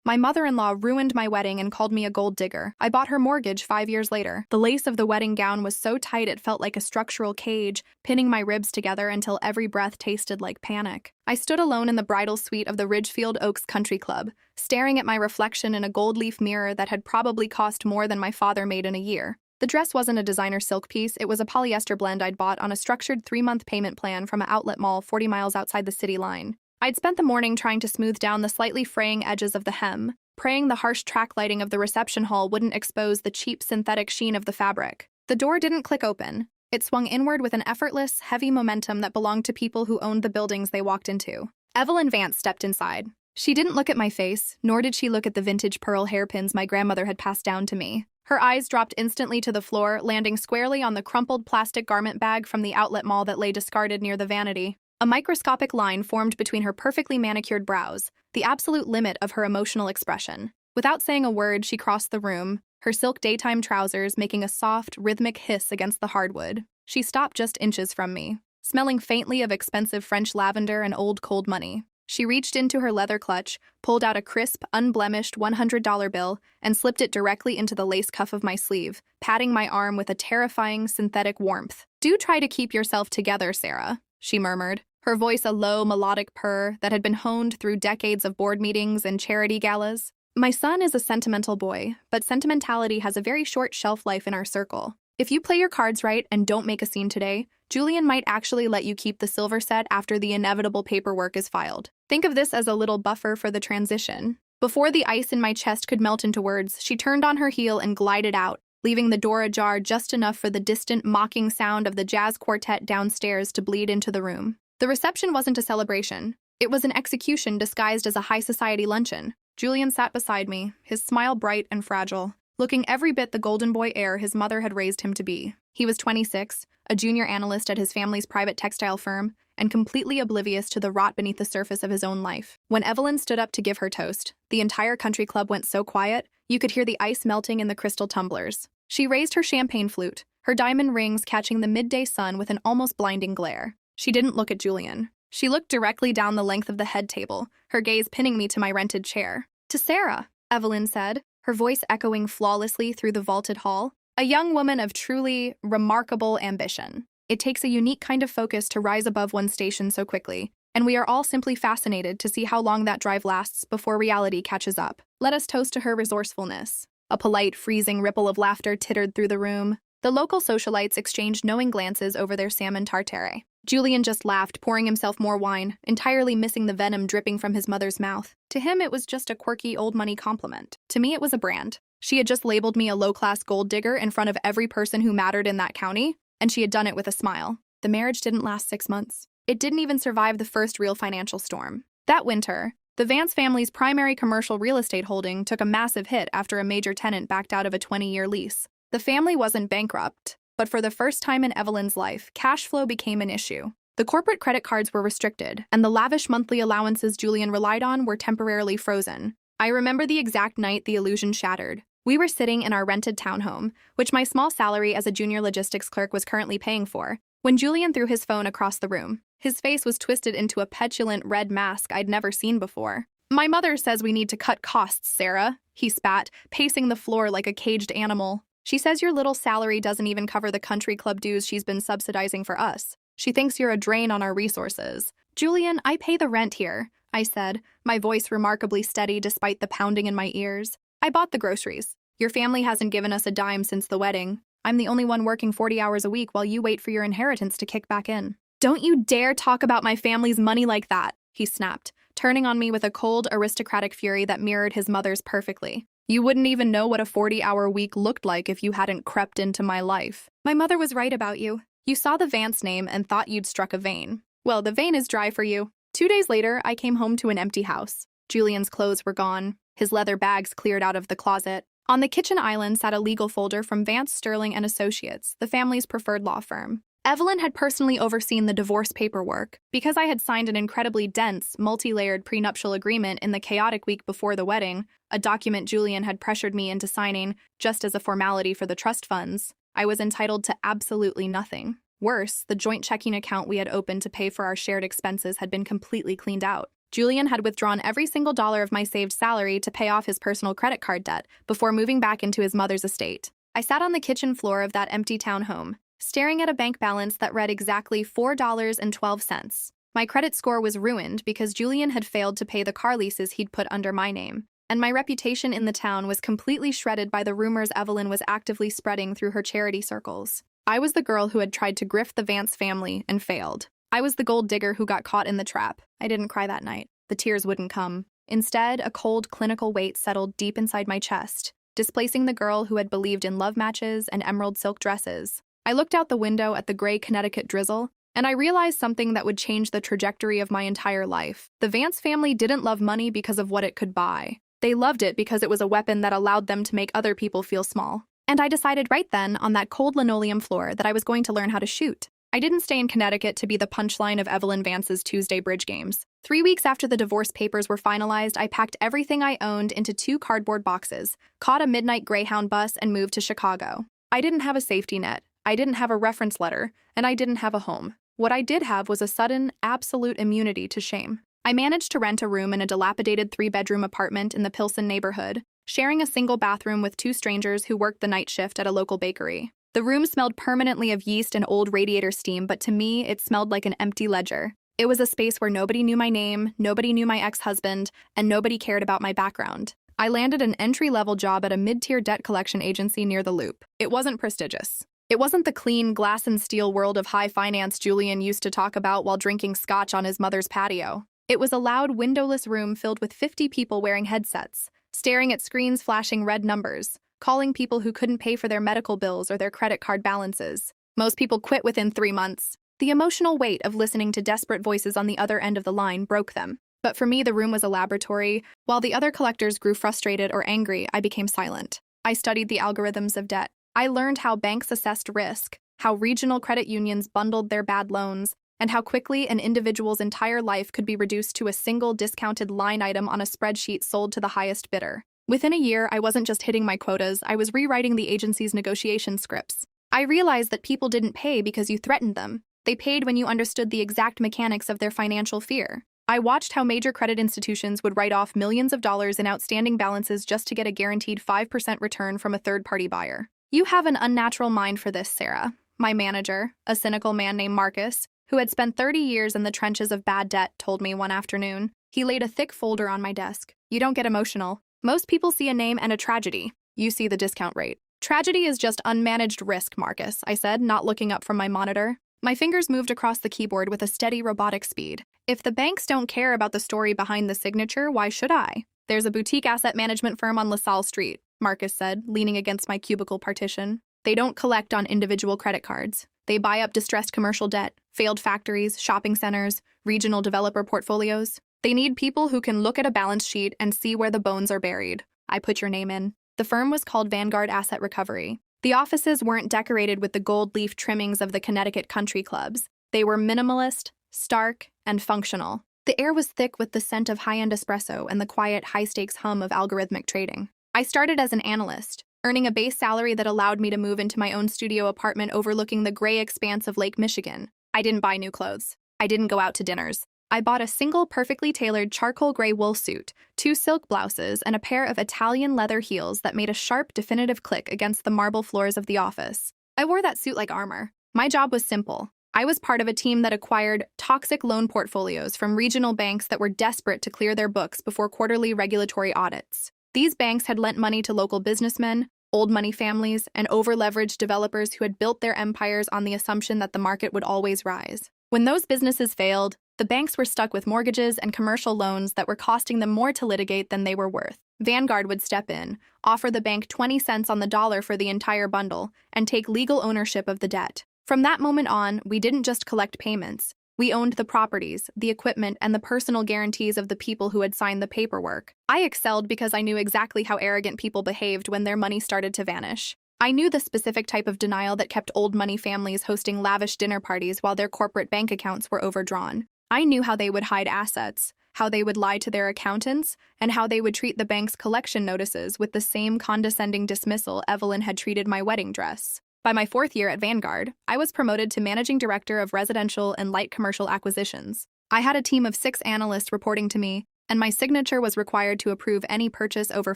My mother-in-law ruined my wedding and called me a gold digger. I bought her mortgage 5 years later. The lace of the wedding gown was so tight it felt like a structural cage, pinning my ribs together until every breath tasted like panic. I stood alone in the bridal suite of the Ridgefield Oaks Country Club, staring at my reflection in a gold leaf mirror that had probably cost more than my father made in a year. The dress wasn't a designer silk piece, it was a polyester blend I'd bought on a structured 3-month payment plan from an outlet mall 40 miles outside the city line. I'd spent the morning trying to smooth down the slightly fraying edges of the hem, praying the harsh track lighting of the reception hall wouldn't expose the cheap synthetic sheen of the fabric. The door didn't click open. It swung inward with an effortless, heavy momentum that belonged to people who owned the buildings they walked into. Evelyn Vance stepped inside. She didn't look at my face, nor did she look at the vintage pearl hairpins my grandmother had passed down to me. Her eyes dropped instantly to the floor, landing squarely on the crumpled plastic garment bag from the outlet mall that lay discarded near the vanity. A microscopic line formed between her perfectly manicured brows, the absolute limit of her emotional expression. Without saying a word, she crossed the room, her silk daytime trousers making a soft, rhythmic hiss against the hardwood. She stopped just inches from me, smelling faintly of expensive French lavender and old cold money. She reached into her leather clutch, pulled out a crisp, unblemished $100 bill, and slipped it directly into the lace cuff of my sleeve, patting my arm with a terrifying, synthetic warmth. "Do try to keep yourself together, Sarah," she murmured, her voice a low, melodic purr that had been honed through decades of board meetings and charity galas. "My son is a sentimental boy, but sentimentality has a very short shelf life in our circle. If you play your cards right and don't make a scene today, Julian might actually let you keep the silver set after the inevitable paperwork is filed. Think of this as a little buffer for the transition." Before the ice in my chest could melt into words, she turned on her heel and glided out, leaving the door ajar just enough for the distant, mocking sound of the jazz quartet downstairs to bleed into the room. The reception wasn't a celebration. It was an execution disguised as a high society luncheon. Julian sat beside me, his smile bright and fragile, looking every bit the golden boy heir his mother had raised him to be. He was 26, a junior analyst at his family's private textile firm, and completely oblivious to the rot beneath the surface of his own life. When Evelyn stood up to give her toast, the entire country club went so quiet, you could hear the ice melting in the crystal tumblers. She raised her champagne flute, her diamond rings catching the midday sun with an almost blinding glare. She didn't look at Julian. She looked directly down the length of the head table, her gaze pinning me to my rented chair. "To Sarah," Evelyn said, her voice echoing flawlessly through the vaulted hall. "A young woman of truly remarkable ambition. It takes a unique kind of focus to rise above one's station so quickly, and we are all simply fascinated to see how long that drive lasts before reality catches up. Let us toast to her resourcefulness." A polite, freezing ripple of laughter tittered through the room. The local socialites exchanged knowing glances over their salmon tartare. Julian just laughed, pouring himself more wine, entirely missing the venom dripping from his mother's mouth. To him, it was just a quirky old-money compliment. To me, it was a brand. She had just labeled me a low-class gold digger in front of every person who mattered in that county, and she had done it with a smile. The marriage didn't last 6 months. It didn't even survive the first real financial storm. That winter, the Vance family's primary commercial real estate holding took a massive hit after a major tenant backed out of a 20-year lease. The family wasn't bankrupt, but for the first time in Evelyn's life, cash flow became an issue. The corporate credit cards were restricted, and the lavish monthly allowances Julian relied on were temporarily frozen. I remember the exact night the illusion shattered. We were sitting in our rented townhome, which my small salary as a junior logistics clerk was currently paying for, when Julian threw his phone across the room. His face was twisted into a petulant red mask I'd never seen before. "My mother says we need to cut costs, Sarah," he spat, pacing the floor like a caged animal. "She says your little salary doesn't even cover the country club dues she's been subsidizing for us. She thinks you're a drain on our resources." "Julian, I pay the rent here," I said, my voice remarkably steady despite the pounding in my ears. "I bought the groceries. Your family hasn't given us a dime since the wedding. I'm the only one working 40 hours a week while you wait for your inheritance to kick back in." "Don't you dare talk about my family's money like that," he snapped, turning on me with a cold, aristocratic fury that mirrored his mother's perfectly. "You wouldn't even know what a 40-hour week looked like if you hadn't crept into my life. My mother was right about you. You saw the Vance name and thought you'd struck a vein. Well, the vein is dry for you." 2 days later, I came home to an empty house. Julian's clothes were gone, his leather bags cleared out of the closet. On the kitchen island sat a legal folder from Vance Sterling and Associates, the family's preferred law firm. Evelyn had personally overseen the divorce paperwork. Because I had signed an incredibly dense, multi-layered prenuptial agreement in the chaotic week before the wedding, a document Julian had pressured me into signing just as a formality for the trust funds, I was entitled to absolutely nothing. Worse, the joint checking account we had opened to pay for our shared expenses had been completely cleaned out. Julian had withdrawn every single dollar of my saved salary to pay off his personal credit card debt before moving back into his mother's estate. I sat on the kitchen floor of that empty townhome, staring at a bank balance that read exactly $4.12. My credit score was ruined because Julian had failed to pay the car leases he'd put under my name, and my reputation in the town was completely shredded by the rumors Evelyn was actively spreading through her charity circles. I was the girl who had tried to grift the Vance family and failed. I was the gold digger who got caught in the trap. I didn't cry that night. The tears wouldn't come. Instead, a cold, clinical weight settled deep inside my chest, displacing the girl who had believed in love matches and emerald silk dresses. I looked out the window at the gray Connecticut drizzle, and I realized something that would change the trajectory of my entire life. The Vance family didn't love money because of what it could buy. They loved it because it was a weapon that allowed them to make other people feel small. And I decided right then, on that cold linoleum floor, that I was going to learn how to shoot. I didn't stay in Connecticut to be the punchline of Evelyn Vance's Tuesday bridge games. 3 weeks after the divorce papers were finalized, I packed everything I owned into 2 cardboard boxes, caught a midnight Greyhound bus, and moved to Chicago. I didn't have a safety net, I didn't have a reference letter, and I didn't have a home. What I did have was a sudden, absolute immunity to shame. I managed to rent a room in a dilapidated 3-bedroom apartment in the Pilsen neighborhood, sharing a single bathroom with 2 strangers who worked the night shift at a local bakery. The room smelled permanently of yeast and old radiator steam, but to me, it smelled like an empty ledger. It was a space where nobody knew my name, nobody knew my ex-husband, and nobody cared about my background. I landed an entry-level job at a mid-tier debt collection agency near the Loop. It wasn't prestigious. It wasn't the clean, glass and steel world of high finance Julian used to talk about while drinking scotch on his mother's patio. It was a loud, windowless room filled with 50 people wearing headsets, staring at screens flashing red numbers, calling people who couldn't pay for their medical bills or their credit card balances. Most people quit within 3 months. The emotional weight of listening to desperate voices on the other end of the line broke them. But for me, the room was a laboratory. While the other collectors grew frustrated or angry, I became silent. I studied the algorithms of debt. I learned how banks assessed risk, how regional credit unions bundled their bad loans, and how quickly an individual's entire life could be reduced to a single discounted line item on a spreadsheet sold to the highest bidder. Within a year, I wasn't just hitting my quotas, I was rewriting the agency's negotiation scripts. I realized that people didn't pay because you threatened them. They paid when you understood the exact mechanics of their financial fear. I watched how major credit institutions would write off millions of dollars in outstanding balances just to get a guaranteed 5% return from a third-party buyer. You have an unnatural mind for this, Sarah. My manager, a cynical man named Marcus, who had spent 30 years in the trenches of bad debt, told me one afternoon. He laid a thick folder on my desk. You don't get emotional. Most people see a name and a tragedy. You see the discount rate. Tragedy is just unmanaged risk, Marcus, I said, not looking up from my monitor. My fingers moved across the keyboard with a steady robotic speed. If the banks don't care about the story behind the signature, why should I? There's a boutique asset management firm on LaSalle Street, Marcus said, leaning against my cubicle partition. They don't collect on individual credit cards. They buy up distressed commercial debt, failed factories, shopping centers, regional developer portfolios. They need people who can look at a balance sheet and see where the bones are buried. I put your name in. The firm was called Vanguard Asset Recovery. The offices weren't decorated with the gold leaf trimmings of the Connecticut country clubs. They were minimalist, stark, and functional. The air was thick with the scent of high-end espresso and the quiet, high-stakes hum of algorithmic trading. I started as an analyst, earning a base salary that allowed me to move into my own studio apartment overlooking the gray expanse of Lake Michigan. I didn't buy new clothes. I didn't go out to dinners. I bought a single perfectly tailored charcoal gray wool suit, 2 silk blouses, and a pair of Italian leather heels that made a sharp, definitive click against the marble floors of the office. I wore that suit like armor. My job was simple. I was part of a team that acquired toxic loan portfolios from regional banks that were desperate to clear their books before quarterly regulatory audits. These banks had lent money to local businessmen, old money families, and over-leveraged developers who had built their empires on the assumption that the market would always rise. When those businesses failed, the banks were stuck with mortgages and commercial loans that were costing them more to litigate than they were worth. Vanguard would step in, offer the bank 20 cents on the dollar for the entire bundle, and take legal ownership of the debt. From that moment on, we didn't just collect payments. We owned the properties, the equipment, and the personal guarantees of the people who had signed the paperwork. I excelled because I knew exactly how arrogant people behaved when their money started to vanish. I knew the specific type of denial that kept old money families hosting lavish dinner parties while their corporate bank accounts were overdrawn. I knew how they would hide assets, how they would lie to their accountants, and how they would treat the bank's collection notices with the same condescending dismissal Evelyn had treated my wedding dress. By my 4th year at Vanguard, I was promoted to Managing Director of Residential and Light Commercial Acquisitions. I had a team of 6 analysts reporting to me, and my signature was required to approve any purchase over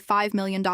$5 million.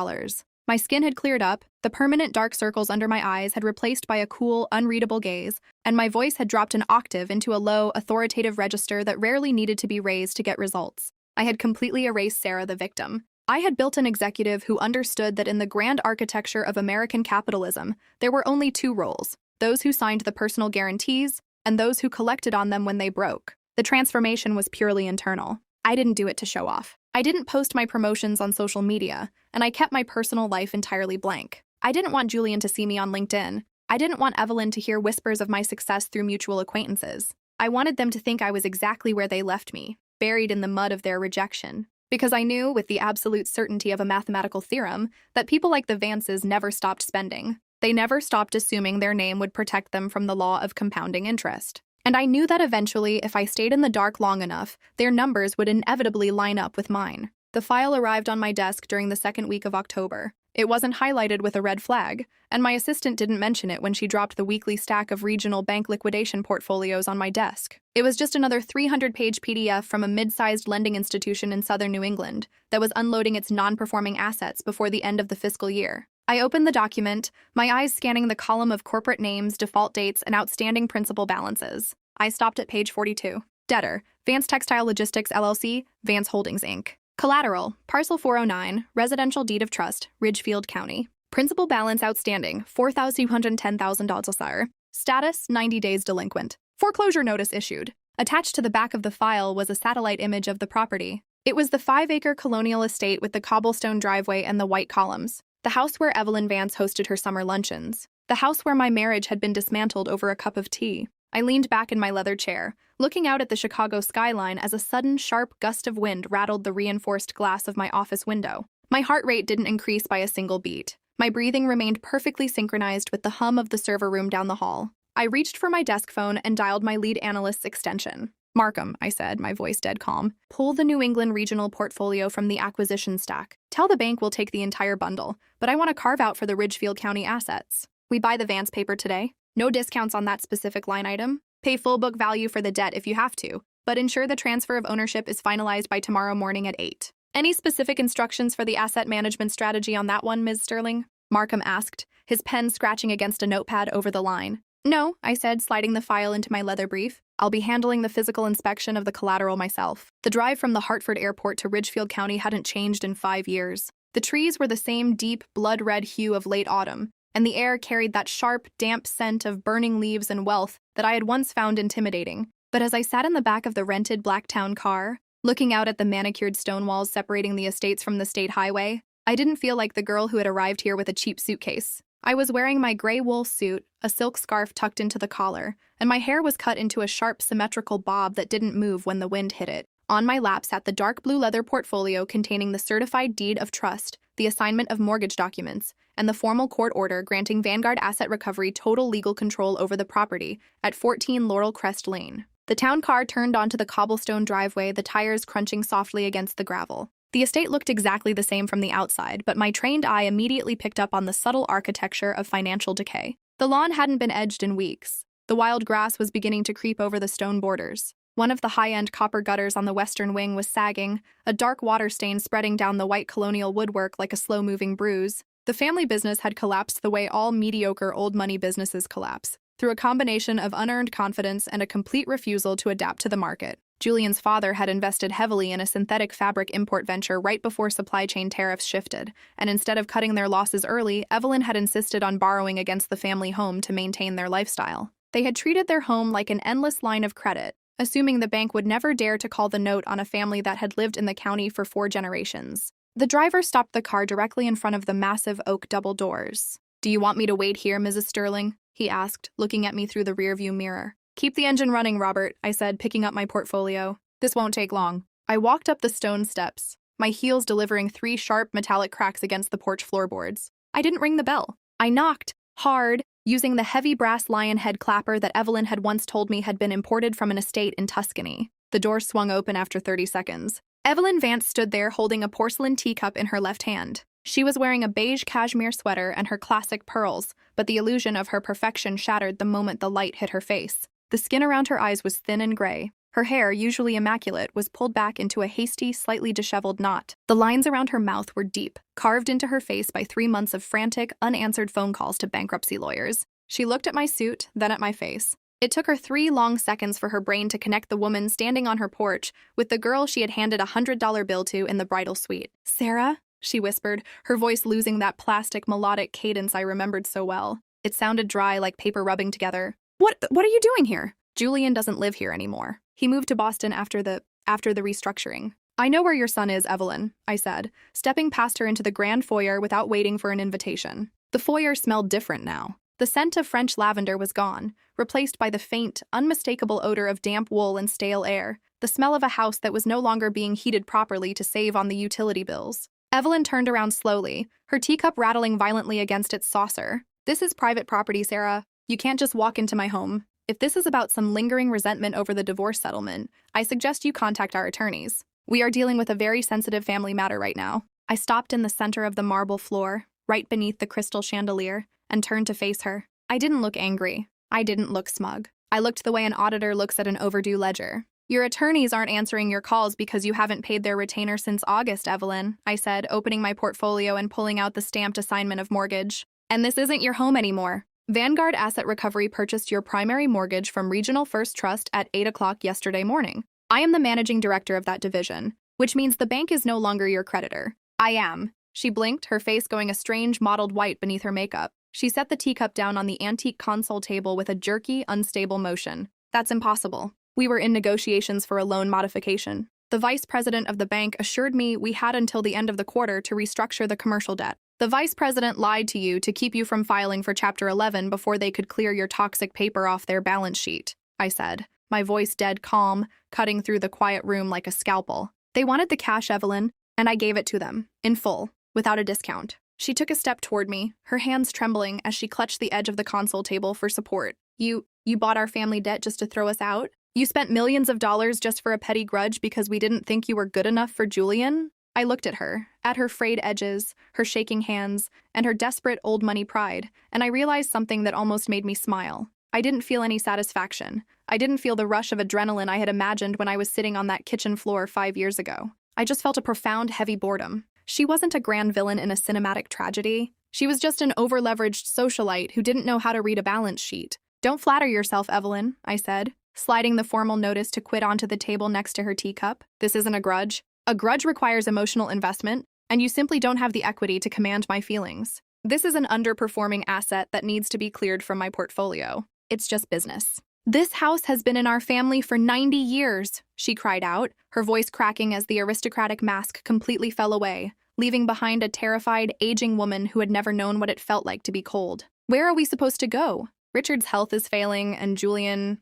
My skin had cleared up, the permanent dark circles under my eyes had replaced by a cool, unreadable gaze, and my voice had dropped an octave into a low, authoritative register that rarely needed to be raised to get results. I had completely erased Sarah the victim. I had built an executive who understood that in the grand architecture of American capitalism, there were only 2 roles: those who signed the personal guarantees and those who collected on them when they broke. The transformation was purely internal. I didn't do it to show off. I didn't post my promotions on social media, and I kept my personal life entirely blank. I didn't want Julian to see me on LinkedIn. I didn't want Evelyn to hear whispers of my success through mutual acquaintances. I wanted them to think I was exactly where they left me, buried in the mud of their rejection. Because I knew, with the absolute certainty of a mathematical theorem, that people like the Vances never stopped spending. They never stopped assuming their name would protect them from the law of compounding interest. And I knew that eventually, if I stayed in the dark long enough, their numbers would inevitably line up with mine. The file arrived on my desk during the second week of October. It wasn't highlighted with a red flag, and my assistant didn't mention it when she dropped the weekly stack of regional bank liquidation portfolios on my desk. It was just another 300-page PDF from a mid-sized lending institution in southern New England that was unloading its non-performing assets before the end of the fiscal year. I opened the document, my eyes scanning the column of corporate names, default dates, and outstanding principal balances. I stopped at page 42. Debtor, Vance Textile Logistics LLC, Vance Holdings Inc. Collateral, Parcel 409, Residential Deed of Trust, Ridgefield County. Principal balance outstanding, $4,210,000. Status, 90 days delinquent. Foreclosure notice issued. Attached to the back of the file was a satellite image of the property. It was the 5-acre colonial estate with the cobblestone driveway and the white columns. The house where Evelyn Vance hosted her summer luncheons. The house where my marriage had been dismantled over a cup of tea. I leaned back in my leather chair, looking out at the Chicago skyline as a sudden, sharp gust of wind rattled the reinforced glass of my office window. My heart rate didn't increase by a single beat. My breathing remained perfectly synchronized with the hum of the server room down the hall. I reached for my desk phone and dialed my lead analyst's extension. "Markham," I said, my voice dead calm. "Pull the New England regional portfolio from the acquisition stack. Tell the bank we'll take the entire bundle, but I want to carve out for the Ridgefield County assets. We buy the Vance paper today. No discounts on that specific line item. Pay full book value for the debt if you have to, but ensure the transfer of ownership is finalized by tomorrow morning at 8. Any specific instructions for the asset management strategy on that one, Ms. Sterling?" Markham asked, his pen scratching against a notepad over the line. "No," I said, sliding the file into my leather brief. "I'll be handling the physical inspection of the collateral myself." The drive from the Hartford airport to Ridgefield County hadn't changed in 5 years. The trees were the same deep, blood-red hue of late autumn, and the air carried that sharp, damp scent of burning leaves and wealth that I had once found intimidating. But as I sat in the back of the rented Blacktown car, looking out at the manicured stone walls separating the estates from the state highway, I didn't feel like the girl who had arrived here with a cheap suitcase. I was wearing my gray wool suit, a silk scarf tucked into the collar, and my hair was cut into a sharp, symmetrical bob that didn't move when the wind hit it. On my lap sat the dark blue leather portfolio containing the certified deed of trust, the assignment of mortgage documents, and the formal court order granting Vanguard Asset Recovery total legal control over the property at 14 Laurel Crest Lane. The town car turned onto the cobblestone driveway, the tires crunching softly against the gravel. The estate looked exactly the same from the outside, but my trained eye immediately picked up on the subtle architecture of financial decay. The lawn hadn't been edged in weeks. The wild grass was beginning to creep over the stone borders. One of the high-end copper gutters on the western wing was sagging, a dark water stain spreading down the white colonial woodwork like a slow-moving bruise. The family business had collapsed the way all mediocre old-money businesses collapse, through a combination of unearned confidence and a complete refusal to adapt to the market. Julian's father had invested heavily in a synthetic fabric import venture right before supply chain tariffs shifted, and instead of cutting their losses early, Evelyn had insisted on borrowing against the family home to maintain their lifestyle. They had treated their home like an endless line of credit, assuming the bank would never dare to call the note on a family that had lived in the county for 4 generations. The driver stopped the car directly in front of the massive oak double doors. "Do you want me to wait here, Mrs. Sterling?" he asked, looking at me through the rearview mirror. "Keep the engine running, Robert," I said, picking up my portfolio. "This won't take long." I walked up the stone steps, my heels delivering 3 sharp metallic cracks against the porch floorboards. I didn't ring the bell. I knocked, hard, using the heavy brass lion head clapper that Evelyn had once told me had been imported from an estate in Tuscany. The door swung open after 30 seconds. Evelyn Vance stood there holding a porcelain teacup in her left hand. She was wearing a beige cashmere sweater and her classic pearls, but the illusion of her perfection shattered the moment the light hit her face. The skin around her eyes was thin and gray, Her hair, usually immaculate, was pulled back into a hasty, slightly disheveled knot. The lines around her mouth were deep, carved into her face by 3 months of frantic, unanswered phone calls to bankruptcy lawyers. She looked at my suit, then at my face. It took her 3 long seconds for her brain to connect the woman standing on her porch with the girl she had handed a $100 bill to in the bridal suite. "Sarah?" she whispered, her voice losing that plastic, melodic cadence I remembered so well. It sounded dry, like paper rubbing together. What are you doing here?" "Julian doesn't live here anymore. He moved to Boston after the restructuring." "I know where your son is, Evelyn," I said, stepping past her into the grand foyer without waiting for an invitation. The foyer smelled different now. The scent of French lavender was gone, replaced by the faint, unmistakable odor of damp wool and stale air, the smell of a house that was no longer being heated properly to save on the utility bills. Evelyn turned around slowly, her teacup rattling violently against its saucer. "This is private property, Sarah. You can't just walk into my home. If this is about some lingering resentment over the divorce settlement, I suggest you contact our attorneys. We are dealing with a very sensitive family matter right now." I stopped in the center of the marble floor, right beneath the crystal chandelier, and turned to face her. I didn't look angry. I didn't look smug. I looked the way an auditor looks at an overdue ledger. "Your attorneys aren't answering your calls because you haven't paid their retainer since August, Evelyn," I said, opening my portfolio and pulling out the stamped assignment of mortgage. "And this isn't your home anymore. Vanguard Asset Recovery purchased your primary mortgage from Regional First Trust at 8 o'clock yesterday morning. I am the managing director of that division, which means the bank is no longer your creditor." "I am." She blinked, her face going a strange mottled white beneath her makeup. She set the teacup down on the antique console table with a jerky, unstable motion. "That's impossible. We were in negotiations for a loan modification. The vice president of the bank assured me we had until the end of the quarter to restructure the commercial debt. The vice president lied to you to keep you from filing for Chapter 11 before they could clear your toxic paper off their balance sheet," I said, my voice dead calm, cutting through the quiet room like a scalpel. "They wanted the cash, Evelyn, and I gave it to them, in full, without a discount." She took a step toward me, her hands trembling as she clutched the edge of the console table for support. You bought our family debt just to throw us out? You spent millions of dollars just for a petty grudge because we didn't think you were good enough for Julian?" I looked at her frayed edges, her shaking hands, and her desperate old money pride, and I realized something that almost made me smile. I didn't feel any satisfaction. I didn't feel the rush of adrenaline I had imagined when I was sitting on that kitchen floor 5 years ago. I just felt a profound, heavy boredom. She wasn't a grand villain in a cinematic tragedy. She was just an over-leveraged socialite who didn't know how to read a balance sheet. "Don't flatter yourself, Evelyn," I said, sliding the formal notice to quit onto the table next to her teacup. "This isn't a grudge. A grudge requires emotional investment, and you simply don't have the equity to command my feelings. This is an underperforming asset that needs to be cleared from my portfolio. It's just business." "This house has been in our family for 90 years, she cried out, her voice cracking as the aristocratic mask completely fell away, leaving behind a terrified, aging woman who had never known what it felt like to be cold. "Where are we supposed to go? Richard's health is failing, and Julian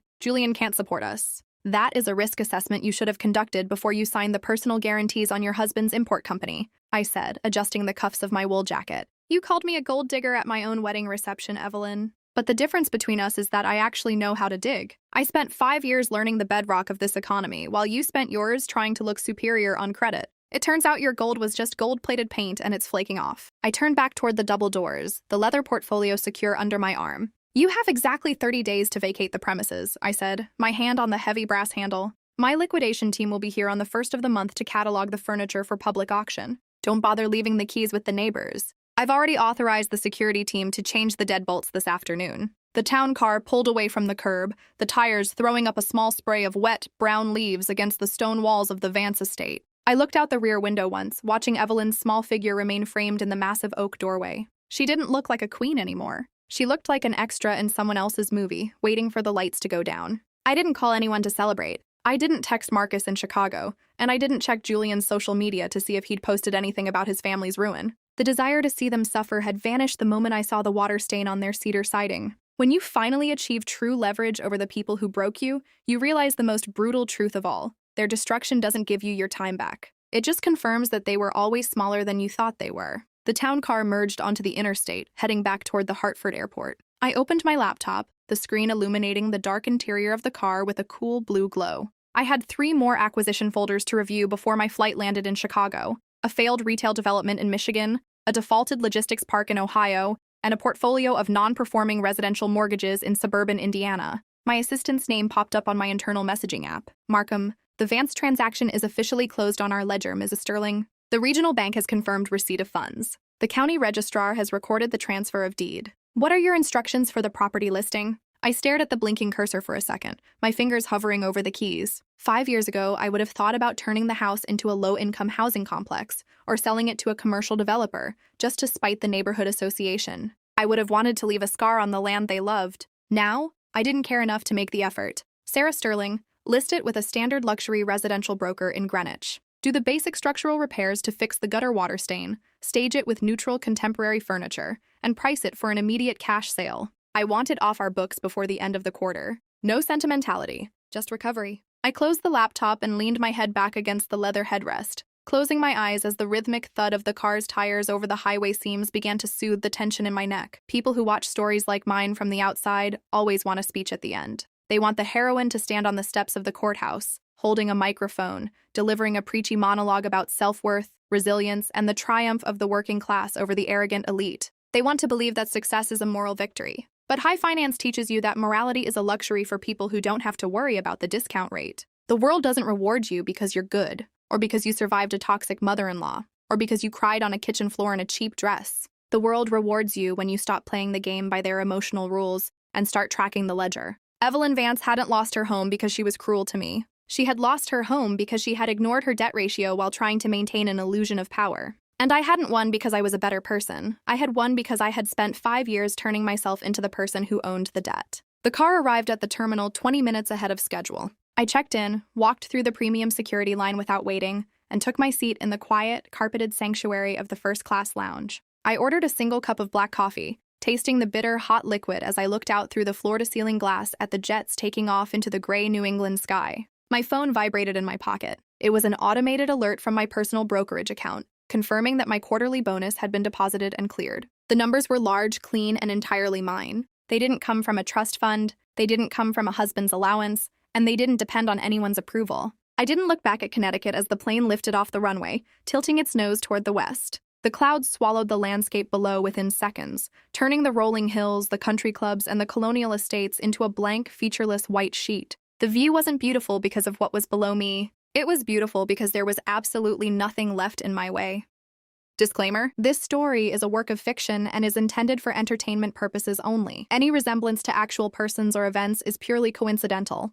can't support us." "That is a risk assessment you should have conducted before you signed the personal guarantees on your husband's import company," I said, adjusting the cuffs of my wool jacket. "You called me a gold digger at my own wedding reception, Evelyn. But the difference between us is that I actually know how to dig. I spent 5 years learning the bedrock of this economy, while you spent yours trying to look superior on credit. It turns out your gold was just gold-plated paint and it's flaking off." I turned back toward the double doors, the leather portfolio secure under my arm. "You have exactly 30 days to vacate the premises," I said, my hand on the heavy brass handle. "My liquidation team will be here on the 1st of the month to catalog the furniture for public auction. Don't bother leaving the keys with the neighbors. I've already authorized the security team to change the deadbolts this afternoon." The town car pulled away from the curb, the tires throwing up a small spray of wet, brown leaves against the stone walls of the Vance estate. I looked out the rear window once, watching Evelyn's small figure remain framed in the massive oak doorway. She didn't look like a queen anymore. She looked like an extra in someone else's movie, waiting for the lights to go down. I didn't call anyone to celebrate. I didn't text Marcus in Chicago, and I didn't check Julian's social media to see if he'd posted anything about his family's ruin. The desire to see them suffer had vanished the moment I saw the water stain on their cedar siding. When you finally achieve true leverage over the people who broke you, you realize the most brutal truth of all. Their destruction doesn't give you your time back. It just confirms that they were always smaller than you thought they were. The town car merged onto the interstate, heading back toward the Hartford airport. I opened my laptop, the screen illuminating the dark interior of the car with a cool blue glow. I had 3 more acquisition folders to review before my flight landed in Chicago: a failed retail development in Michigan, a defaulted logistics park in Ohio, and a portfolio of non-performing residential mortgages in suburban Indiana. My assistant's name popped up on my internal messaging app. Markham, the Vance transaction is officially closed on our ledger, Mrs. Sterling. The regional bank has confirmed receipt of funds. The county registrar has recorded the transfer of deed. What are your instructions for the property listing? I stared at the blinking cursor for a second, my fingers hovering over the keys. 5 years ago, I would have thought about turning the house into a low-income housing complex or selling it to a commercial developer just to spite the neighborhood association. I would have wanted to leave a scar on the land they loved. Now, I didn't care enough to make the effort. Sarah Sterling, list it with a standard luxury residential broker in Greenwich. Do the basic structural repairs to fix the gutter water stain, stage it with neutral contemporary furniture, and price it for an immediate cash sale. I want it off our books before the end of the quarter. No sentimentality, just recovery. I closed the laptop and leaned my head back against the leather headrest, closing my eyes as the rhythmic thud of the car's tires over the highway seams began to soothe the tension in my neck. People who watch stories like mine from the outside always want a speech at the end. They want the heroine to stand on the steps of the courthouse, holding a microphone, delivering a preachy monologue about self-worth, resilience, and the triumph of the working class over the arrogant elite. They want to believe that success is a moral victory. But high finance teaches you that morality is a luxury for people who don't have to worry about the discount rate. The world doesn't reward you because you're good, or because you survived a toxic mother-in-law, or because you cried on a kitchen floor in a cheap dress. The world rewards you when you stop playing the game by their emotional rules and start tracking the ledger. Evelyn Vance hadn't lost her home because she was cruel to me. She had lost her home because she had ignored her debt ratio while trying to maintain an illusion of power. And I hadn't won because I was a better person. I had won because I had spent 5 years turning myself into the person who owned the debt. The car arrived at the terminal 20 minutes ahead of schedule. I checked in, walked through the premium security line without waiting, and took my seat in the quiet, carpeted sanctuary of the first-class lounge. I ordered a single cup of black coffee, tasting the bitter, hot liquid as I looked out through the floor-to-ceiling glass at the jets taking off into the gray New England sky. My phone vibrated in my pocket. It was an automated alert from my personal brokerage account, confirming that my quarterly bonus had been deposited and cleared. The numbers were large, clean, and entirely mine. They didn't come from a trust fund, they didn't come from a husband's allowance, and they didn't depend on anyone's approval. I didn't look back at Connecticut as the plane lifted off the runway, tilting its nose toward the west. The clouds swallowed the landscape below within seconds, turning the rolling hills, the country clubs, and the colonial estates into a blank, featureless white sheet. The view wasn't beautiful because of what was below me. It was beautiful because there was absolutely nothing left in my way. Disclaimer: this story is a work of fiction and is intended for entertainment purposes only. Any resemblance to actual persons or events is purely coincidental.